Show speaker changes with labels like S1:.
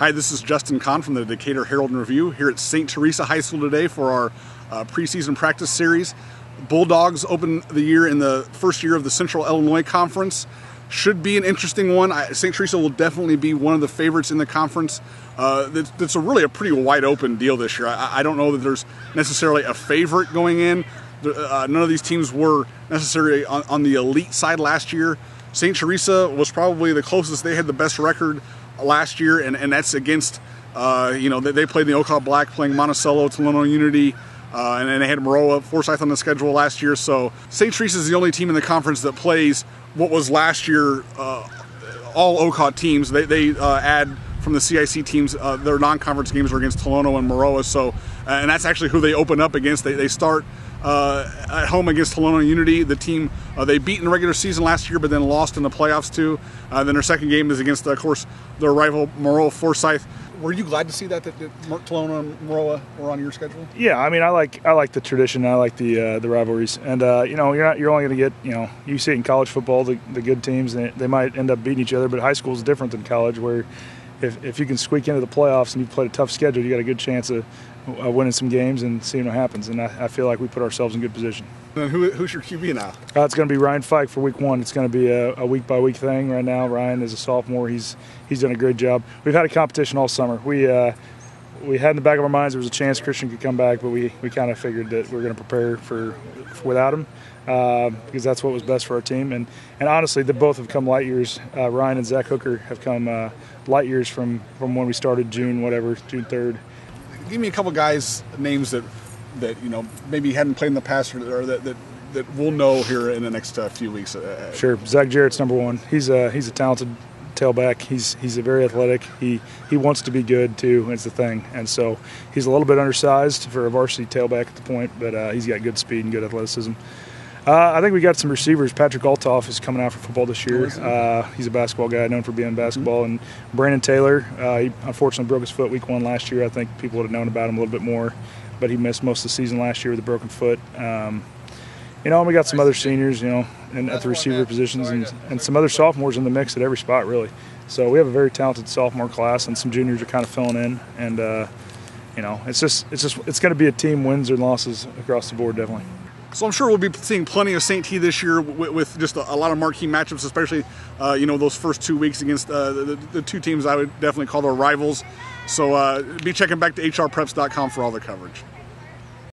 S1: Hi, this is Justin Conn from the Decatur Herald and Review here at St. Teresa High School today for our preseason practice series. Bulldogs open the year in the first year of the Central Illinois Conference. Should be an interesting one. St. Teresa will definitely be one of the favorites in the conference. It's really a pretty wide open deal this year. I don't know that there's necessarily a favorite going in. None of these teams were necessarily on the elite side last year. St. Teresa was probably the closest. They had the best record last year, and that's against, they played the Ocala Black, playing Monticello, Tolono Unity, and they had Maroa, Forsyth on the schedule last year. So St. Teresa is the only team in the conference that plays what was last year all Ocala teams. They add from the CIC teams, their non-conference games are against Tolono and Maroa. So, and that's actually who they open up against. They start at home against Tolono Unity, the team they beat in the regular season last year, but then lost in the playoffs too. Then their second game is against, of course, their rival Maroa Forsyth. Were you glad to see that Tolono and Maroa were on your schedule?
S2: Yeah, I mean, I like the tradition. I like the rivalries, and you're only going to get, you see it in college football, the good teams, they might end up beating each other, but high school is different than college, where if you can squeak into the playoffs and you've played a tough schedule, you got a good chance of winning some games and seeing what happens. And I feel like we put ourselves in good position.
S1: And who's your QB now?
S2: It's going to be Ryan Fike for week one. It's going to be a week-by-week thing right now. Ryan is a sophomore. He's done a great job. We've had a competition all summer. We had in the back of our minds there was a chance Christian could come back, but we kind of figured that we were going to prepare for without him because that's what was best for our team. And honestly, they both have come light years. Ryan and Zach Hooker have come light years from when we started June 3rd.
S1: Give me a couple guys' names that maybe hadn't played in the past or that we'll know here in the next few weeks.
S2: Sure, Zach Jarrett's number one. He's a talented tailback. He's very athletic. He wants to be good too. It's the thing, and so he's a little bit undersized for a varsity tailback at the point, but he's got good speed and good athleticism. I think we got some receivers. Patrick Altoff is coming out for football this year. He's a basketball guy, known for being in basketball. And Brandon Taylor, he unfortunately broke his foot week one last year. I think people would have known about him a little bit more, but he missed most of the season last year with a broken foot. And we got some other seniors, and at the receiver positions, and some other sophomores in the mix at every spot, really. So we have a very talented sophomore class, and some juniors are kind of filling in. And it's going to be a team wins or losses across the board, definitely.
S1: So I'm sure we'll be seeing plenty of St. T this year with just a lot of marquee matchups, especially those first 2 weeks against the two teams I would definitely call their rivals. So be checking back to hrpreps.com for all the coverage.